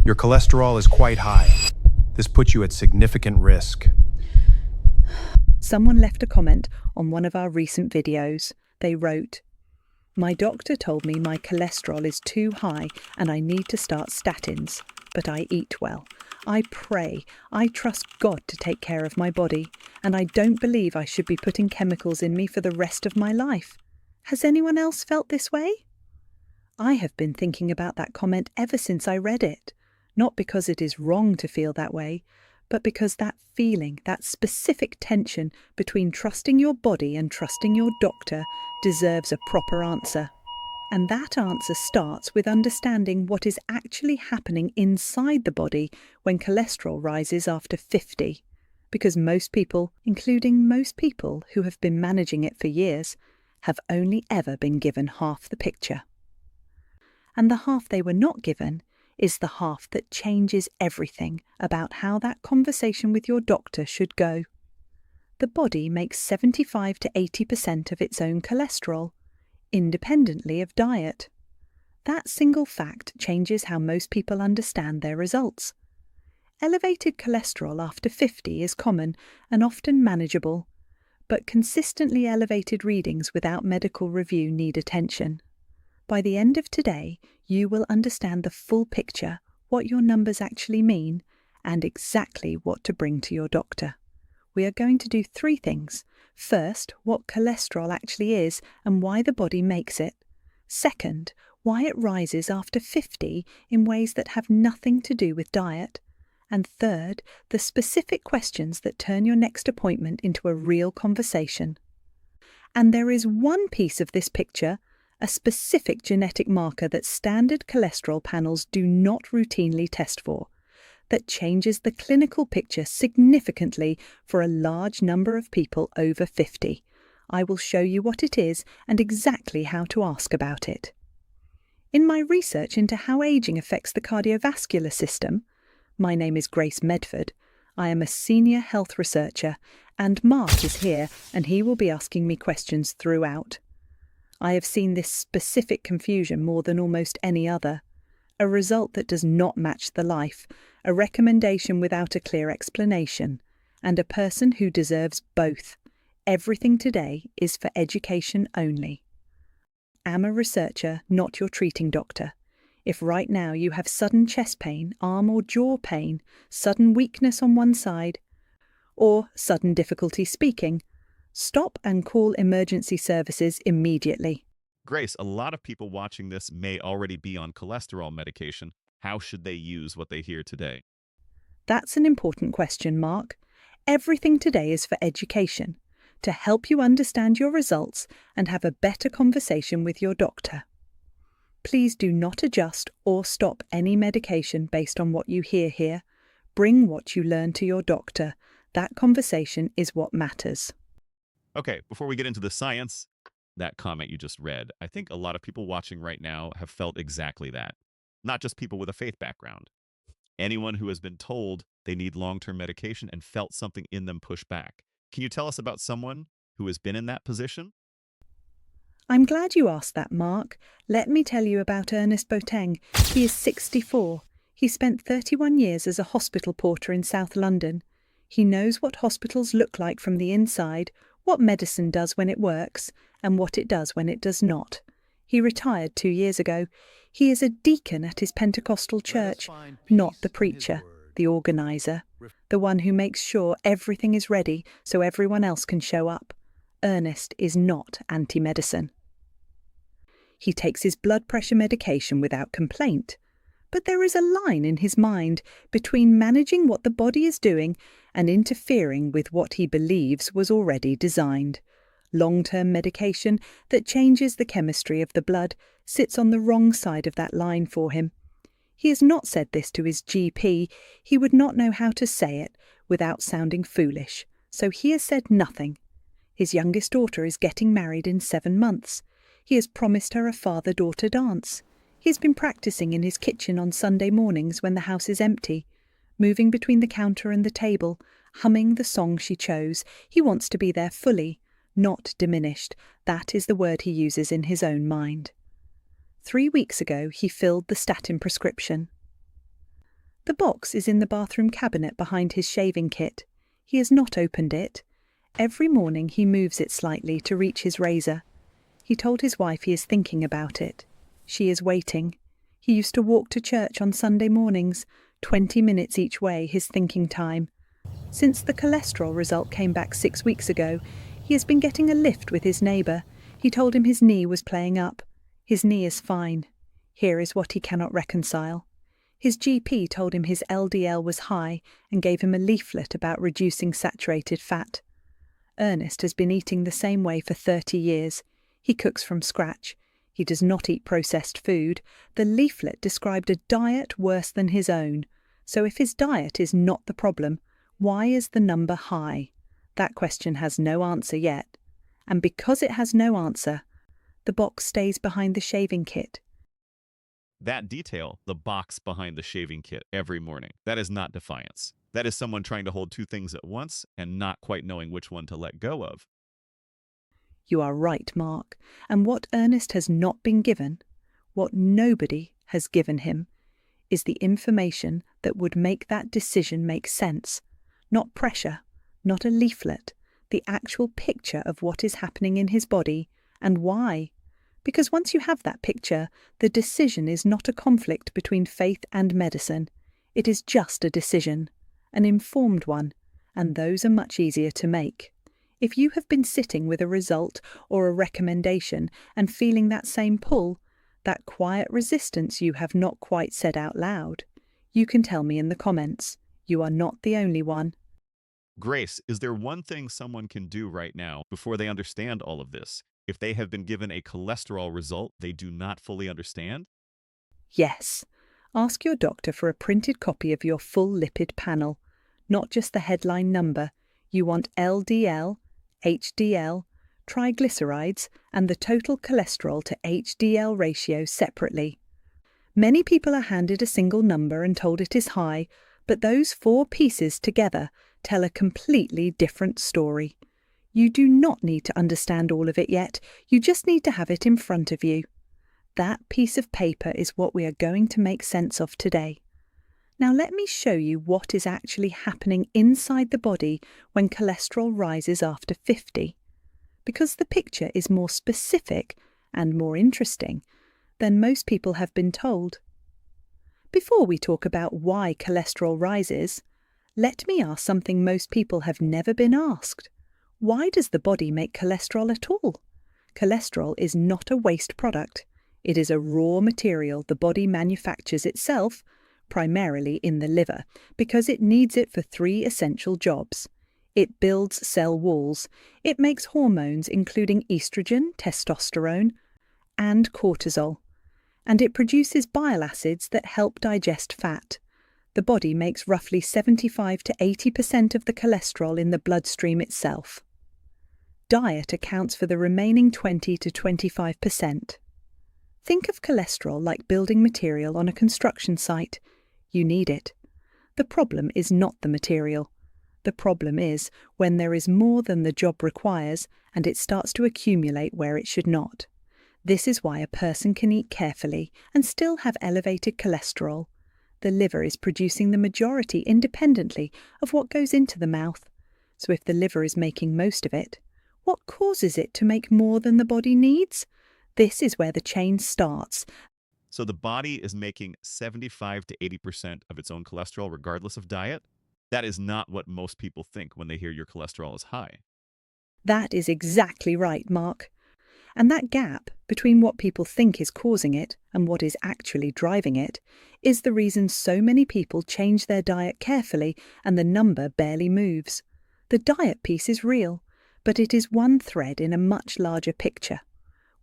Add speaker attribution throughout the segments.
Speaker 1: Your cholesterol is quite high. This puts you at significant risk.
Speaker 2: Someone left a comment on one of our recent videos. They wrote, "My doctor told me my cholesterol is too high and I need to start statins, but I eat well. I pray, I trust God to take care of my body, and I don't believe I should be putting chemicals in me for the rest of my life." Has anyone else felt this way? I have been thinking about that comment ever since I read it, not because it is wrong to feel that way, but because that feeling, that specific tension between trusting your body and trusting your doctor deserves a proper answer. And that answer starts with understanding what is actually happening inside the body when cholesterol rises after 50. Because most people, including most people who have been managing it for years, have only ever been given half the picture. And the half they were not given is the half that changes everything about how that conversation with your doctor should go. The body makes 75 to 80% of its own cholesterol, independently of diet. That single fact changes how most people understand their results. Elevated cholesterol after 50 is common and often manageable, but consistently elevated readings without medical review need attention. By the end of today, you will understand the full picture, what your numbers actually mean, and exactly what to bring to your doctor. We are going to do 3 things. First, what cholesterol actually is and why the body makes it. Second, why it rises after 50 in ways that have nothing to do with diet. And third, the specific questions that turn your next appointment into a real conversation. And there is one piece of this picture, a specific genetic marker that standard cholesterol panels do not routinely test for, that changes the clinical picture significantly for a large number of people over 50. I will show you what it is and exactly how to ask about it. In my research into how aging affects the cardiovascular system, my name is Grace Medford. I am a senior health researcher, and Mark is here and he will be asking me questions throughout. I have seen this specific confusion more than almost any other. A result that does not match the life, a recommendation without a clear explanation, and a person who deserves both. Everything today is for education only. I'm a researcher, not your treating doctor. If right now you have sudden chest pain, arm or jaw pain, sudden weakness on one side, or sudden difficulty speaking, stop and call emergency services immediately.
Speaker 3: Grace, a lot of people watching this may already be on cholesterol medication. How should they use what they hear today?
Speaker 2: That's an important question, Mark. Everything today is for education, to help you understand your results and have a better conversation with your doctor. Please do not adjust or stop any medication based on what you hear here. Bring what you learn to your doctor. That conversation is what matters.
Speaker 3: Okay, before we get into the science, that comment you just read, I think a lot of people watching right now have felt exactly that. Not just people with a faith background. Anyone who has been told they need long-term medication and felt something in them push back. Can you tell us about someone who has been in that position?
Speaker 2: I'm glad you asked that, Mark. Let me tell you about Ernest. He is 64. He spent 31 years as a hospital porter in South London. He knows what hospitals look like from the inside, what medicine does when it works, and what it does when it does not. He retired 2 years ago. He is a deacon at his Pentecostal church, not the preacher, the organizer, the one who makes sure everything is ready so everyone else can show up. Ernest is not anti-medicine. He takes his blood pressure medication without complaint. But there is a line in his mind between managing what the body is doing and interfering with what he believes was already designed. Long-term medication that changes the chemistry of the blood sits on the wrong side of that line for him. He has not said this to his GP. He would not know how to say it without sounding foolish, so he has said nothing. His youngest daughter is getting married in 7 months. He has promised her a father-daughter dance. He has been practicing in his kitchen on Sunday mornings when the house is empty, moving between the counter and the table, humming the song she chose. He wants to be there fully, not diminished. That is the word he uses in his own mind. 3 weeks ago, he filled the statin prescription. The box is in the bathroom cabinet behind his shaving kit. He has not opened it. Every morning he moves it slightly to reach his razor. He told his wife he is thinking about it. She is waiting. He used to walk to church on Sunday mornings, 20 minutes each way, his thinking time. Since the cholesterol result came back 6 weeks ago, he has been getting a lift with his neighbour. He told him his knee was playing up. His knee is fine. Here is what he cannot reconcile. His GP told him his LDL was high and gave him a leaflet about reducing saturated fat. Ernest has been eating the same way for 30 years. He cooks from scratch. He does not eat processed food. The leaflet described a diet worse than his own. So if his diet is not the problem, why is the number high? That question has no answer yet. And because it has no answer, the box stays behind the shaving kit.
Speaker 3: That detail, the box behind the shaving kit every morning, that is not defiance. That is someone trying to hold two things at once and not quite knowing which one to let go of.
Speaker 2: You are right, Mark. And what Ernest has not been given, what nobody has given him, is the information that would make that decision make sense. Not pressure, not a leaflet, the actual picture of what is happening in his body and why. Because once you have that picture, the decision is not a conflict between faith and medicine. It is just a decision, an informed one, and those are much easier to make. If you have been sitting with a result or a recommendation and feeling that same pull, that quiet resistance you have not quite said out loud, you can tell me in the comments. You are not the only one.
Speaker 3: Grace, is there one thing someone can do right now before they understand all of this? If they have been given a cholesterol result they do not fully understand?
Speaker 2: Yes. Ask your doctor for a printed copy of your full lipid panel, not just the headline number. You want LDL, HDL, triglycerides, and the total cholesterol to HDL ratio separately. Many people are handed a single number and told it is high, but those 4 pieces together tell a completely different story. You do not need to understand all of it yet, you just need to have it in front of you. That piece of paper is what we are going to make sense of today. Now let me show you what is actually happening inside the body when cholesterol rises after 50. Because the picture is more specific and more interesting than most people have been told. Before we talk about why cholesterol rises, let me ask something most people have never been asked. Why does the body make cholesterol at all? Cholesterol is not a waste product. It is a raw material the body manufactures itself, primarily in the liver, because it needs it for 3 essential jobs. It builds cell walls. It makes hormones including estrogen, testosterone, and cortisol. And it produces bile acids that help digest fat. The body makes roughly 75 to 80% of the cholesterol in the bloodstream itself. Diet accounts for the remaining 20 to 25%. Think of cholesterol like building material on a construction site. You need it. The problem is not the material. The problem is when there is more than the job requires and it starts to accumulate where it should not. This is why a person can eat carefully and still have elevated cholesterol. The liver is producing the majority independently of what goes into the mouth. So if the liver is making most of it, what causes it to make more than the body needs? This is where the chain starts.
Speaker 3: So the body is making 75 to 80% of its own cholesterol regardless of diet? That is not what most people think when they hear your cholesterol is high.
Speaker 2: That is exactly right, Mark. And that gap between what people think is causing it and what is actually driving it is the reason so many people change their diet carefully and the number barely moves. The diet piece is real, but it is one thread in a much larger picture.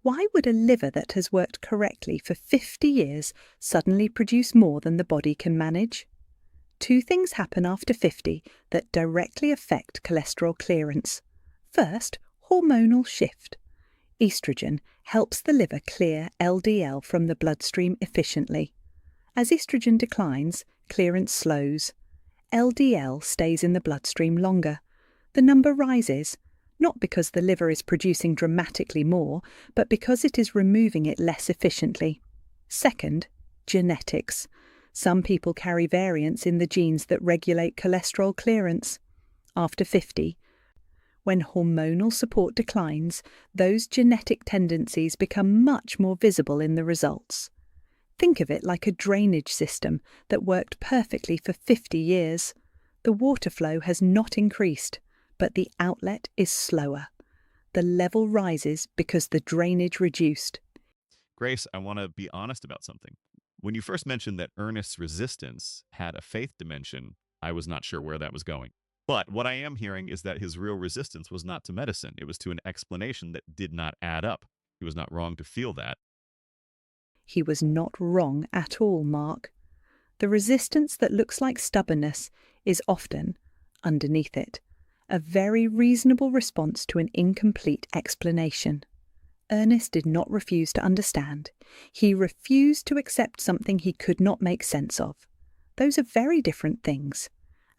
Speaker 2: Why would a liver that has worked correctly for 50 years suddenly produce more than the body can manage? 2 things happen after 50 that directly affect cholesterol clearance. First, hormonal shift. Estrogen helps the liver clear LDL from the bloodstream efficiently. As estrogen declines, clearance slows. LDL stays in the bloodstream longer. The number rises, not because the liver is producing dramatically more, but because it is removing it less efficiently. Second, genetics. Some people carry variants in the genes that regulate cholesterol clearance. After 50, when hormonal support declines, those genetic tendencies become much more visible in the results. Think of it like a drainage system that worked perfectly for 50 years. The water flow has not increased, but the outlet is slower. The level rises because the drainage reduced.
Speaker 3: Grace, I want to be honest about something. When you first mentioned that Ernest's resistance had a faith dimension, I was not sure where that was going. But what I am hearing is that his real resistance was not to medicine. It was to an explanation that did not add up. He was not wrong to feel that.
Speaker 2: He was not wrong at all, Mark. The resistance that looks like stubbornness is often, underneath it, a very reasonable response to an incomplete explanation. Ernest did not refuse to understand. He refused to accept something he could not make sense of. Those are very different things.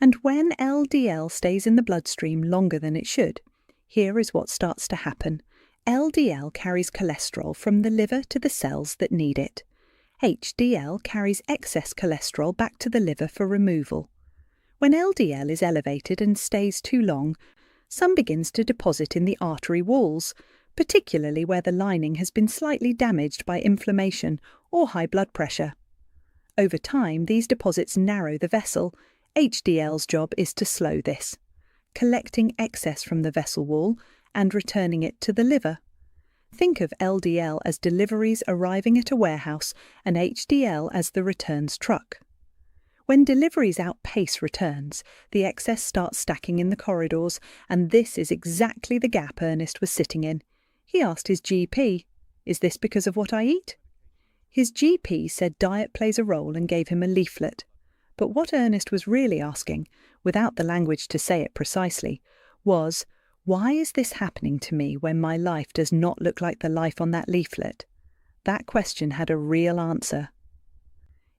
Speaker 2: And when LDL stays in the bloodstream longer than it should, here is what starts to happen. LDL carries cholesterol from the liver to the cells that need it. HDL carries excess cholesterol back to the liver for removal. When LDL is elevated and stays too long, some begins to deposit in the artery walls, particularly where the lining has been slightly damaged by inflammation or high blood pressure. Over time, these deposits narrow the vessel. HDL's job is to slow this, collecting excess from the vessel wall and returning it to the liver. Think of LDL as deliveries arriving at a warehouse and HDL as the returns truck. When deliveries outpace returns, the excess starts stacking in the corridors, and this is exactly the gap Ernest was sitting in. He asked his GP, "Is this because of what I eat?" His GP said diet plays a role and gave him a leaflet. But what Ernest was really asking, without the language to say it precisely, was, why is this happening to me when my life does not look like the life on that leaflet? That question had a real answer.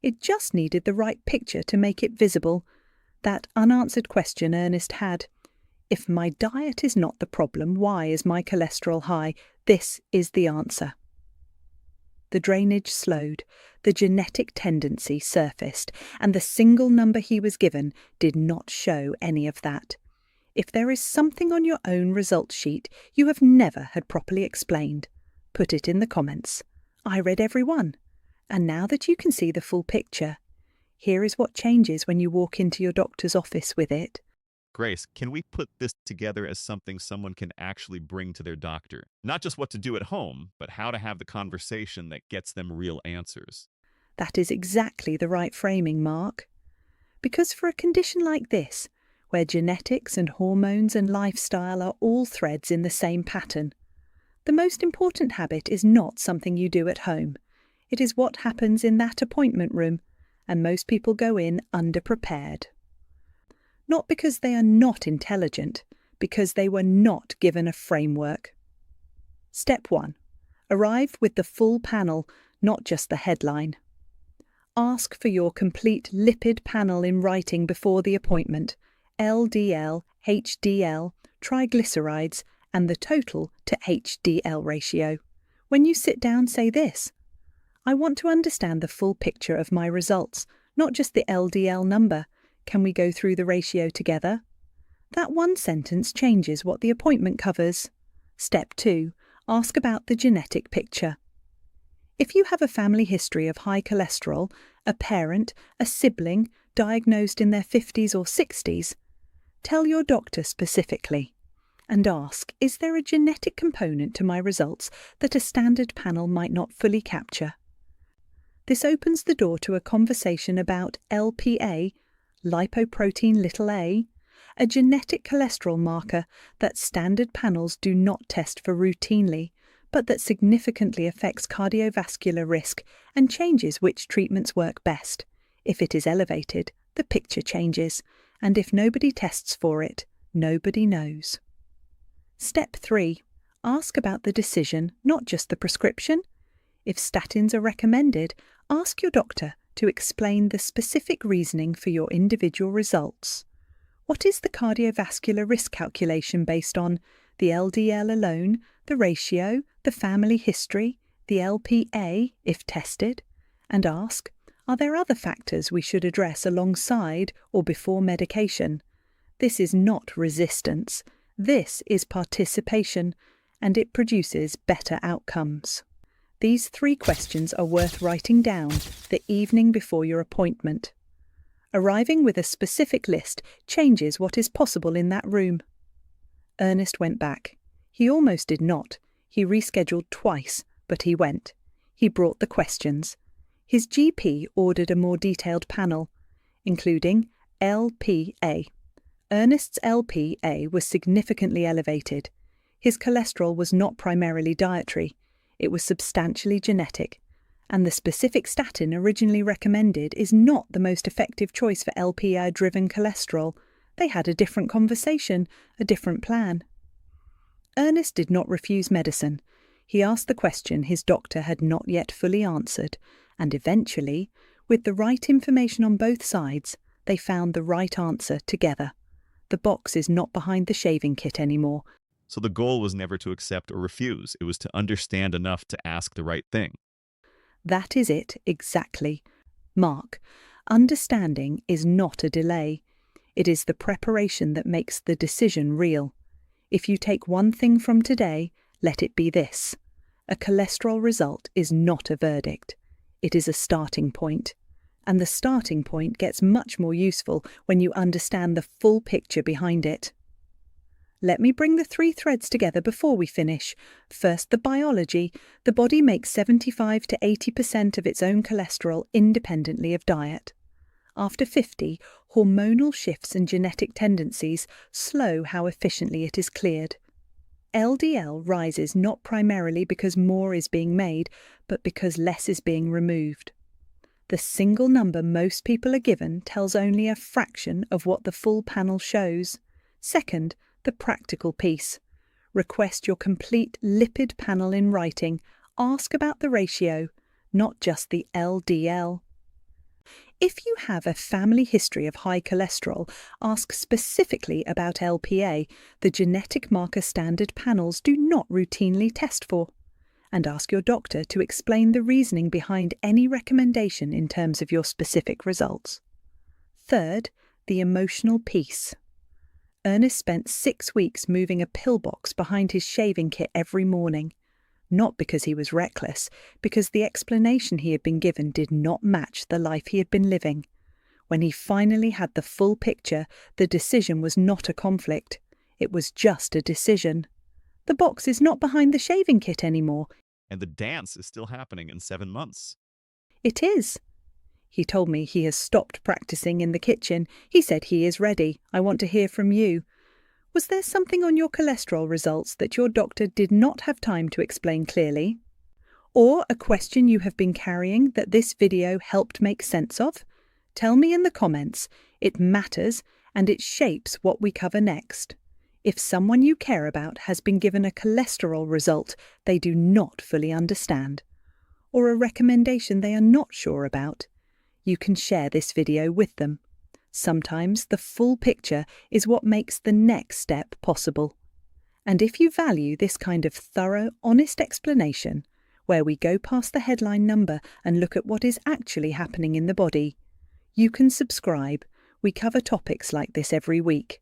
Speaker 2: It just needed the right picture to make it visible. That unanswered question Ernest had. If my diet is not the problem, why is my cholesterol high? This is the answer. The drainage slowed, the genetic tendency surfaced, and the single number he was given did not show any of that. If there is something on your own results sheet you have never had properly explained, put it in the comments. I read every one. And now that you can see the full picture, here is what changes when you walk into your doctor's office with it.
Speaker 3: Grace, can we put this together as something someone can actually bring to their doctor? Not just what to do at home, but how to have the conversation that gets them real answers.
Speaker 2: That is exactly the right framing, Mark. Because for a condition like this, where genetics and hormones and lifestyle are all threads in the same pattern, the most important habit is not something you do at home. It is what happens in that appointment room, and most people go in underprepared. Not because they are not intelligent, because they were not given a framework. Step 1. Arrive with the full panel, not just the headline. Ask for your complete lipid panel in writing before the appointment: LDL, HDL, triglycerides, and the total to HDL ratio. When you sit down, say this: I want to understand the full picture of my results, not just the LDL number. Can we go through the ratio together? That one sentence changes what the appointment covers. Step 2. Ask about the genetic picture. If you have a family history of high cholesterol, a parent, a sibling diagnosed in their 50s or 60s, tell your doctor specifically and ask, is there a genetic component to my results that a standard panel might not fully capture? This opens the door to a conversation about LPA, lipoprotein(a), a genetic cholesterol marker that standard panels do not test for routinely, but that significantly affects cardiovascular risk and changes which treatments work best. If it is elevated, the picture changes, and if nobody tests for it, nobody knows. Step 3. Ask about the decision, not just the prescription. If statins are recommended, ask your doctor to explain the specific reasoning for your individual results. What is the cardiovascular risk calculation based on? The LDL alone, the ratio, the family history, the LPA if tested? And ask, Are there other factors we should address alongside or before medication? This is not resistance. This is participation, and it produces better outcomes. These 3 questions are worth writing down the evening before your appointment. Arriving with a specific list changes what is possible in that room. Ernest went back. He almost did not. He rescheduled twice, but he went. He brought the questions. His GP ordered a more detailed panel, including LPA. Ernest's LPA was significantly elevated. His cholesterol was not primarily dietary. It was substantially genetic, and the specific statin originally recommended is not the most effective choice for LPA-driven cholesterol. They had a different conversation, a different plan. Ernest did not refuse medicine. He asked the question his doctor had not yet fully answered, and eventually, with the right information on both sides, they found the right answer together. The box is not behind the shaving kit anymore.
Speaker 3: So the goal was never to accept or refuse. It was to understand enough to ask the right thing.
Speaker 2: That is it, exactly. Mark, understanding is not a delay. It is the preparation that makes the decision real. If you take one thing from today, let it be this. A cholesterol result is not a verdict. It is a starting point. And the starting point gets much more useful when you understand the full picture behind it. Let me bring the 3 threads together before we finish. First, the biology. The body makes 75 to 80% of its own cholesterol independently of diet. After 50, hormonal shifts and genetic tendencies slow how efficiently it is cleared. LDL rises not primarily because more is being made, but because less is being removed. The single number most people are given tells only a fraction of what the full panel shows. Second, the practical piece. Request your complete lipid panel in writing. Ask about the ratio, not just the LDL. If you have a family history of high cholesterol, ask specifically about LPA, the genetic marker standard panels do not routinely test for. And ask your doctor to explain the reasoning behind any recommendation in terms of your specific results. Third, the emotional piece. Ernest spent 6 weeks moving a pillbox behind his shaving kit every morning. Not because he was reckless, because the explanation he had been given did not match the life he had been living. When he finally had the full picture, the decision was not a conflict. It was just a decision. The box is not behind the shaving kit anymore.
Speaker 3: And the dance is still happening in 7 months.
Speaker 2: It is. He told me he has stopped practicing in the kitchen. He said he is ready. I want to hear from you. Was there something on your cholesterol results that your doctor did not have time to explain clearly? Or a question you have been carrying that this video helped make sense of? Tell me in the comments. It matters and it shapes what we cover next. If someone you care about has been given a cholesterol result they do not fully understand, or a recommendation they are not sure about, you can share this video with them. Sometimes the full picture is what makes the next step possible. And if you value this kind of thorough, honest explanation, where we go past the headline number and look at what is actually happening in the body, you can subscribe. We cover topics like this every week.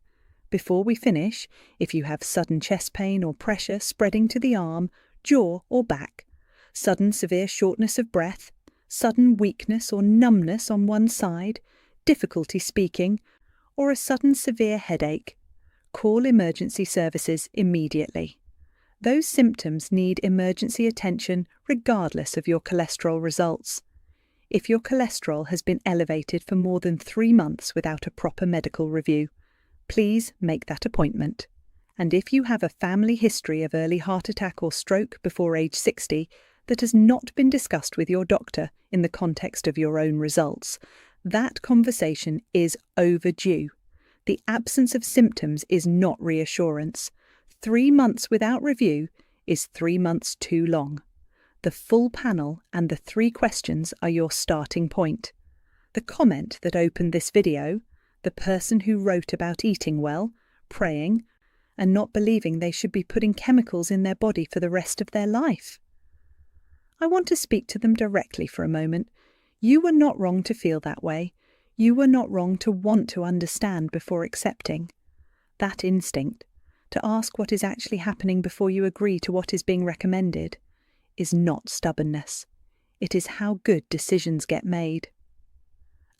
Speaker 2: Before we finish, if you have sudden chest pain or pressure spreading to the arm, jaw or back, sudden severe shortness of breath, sudden weakness or numbness on one side, difficulty speaking, or a sudden severe headache, call emergency services immediately. Those symptoms need emergency attention regardless of your cholesterol results. If your cholesterol has been elevated for more than 3 months without a proper medical review, please make that appointment. And if you have a family history of early heart attack or stroke before age 60 that has not been discussed with your doctor in the context of your own results, that conversation is overdue. The absence of symptoms is not reassurance. 3 months without review is 3 months too long. The full panel and the 3 questions are your starting point. The comment that opened this video, the person who wrote about eating well, praying, and not believing they should be putting chemicals in their body for the rest of their life. I want to speak to them directly for a moment. You were not wrong to feel that way. You were not wrong to want to understand before accepting. That instinct, to ask what is actually happening before you agree to what is being recommended, is not stubbornness. It is how good decisions get made.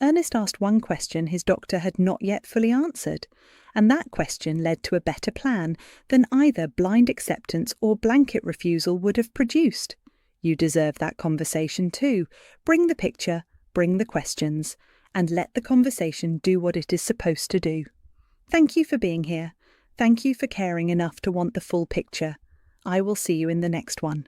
Speaker 2: Ernest asked one question his doctor had not yet fully answered, and that question led to a better plan than either blind acceptance or blanket refusal would have produced. You deserve that conversation too. Bring the picture, bring the questions, and let the conversation do what it is supposed to do. Thank you for being here. Thank you for caring enough to want the full picture. I will see you in the next one.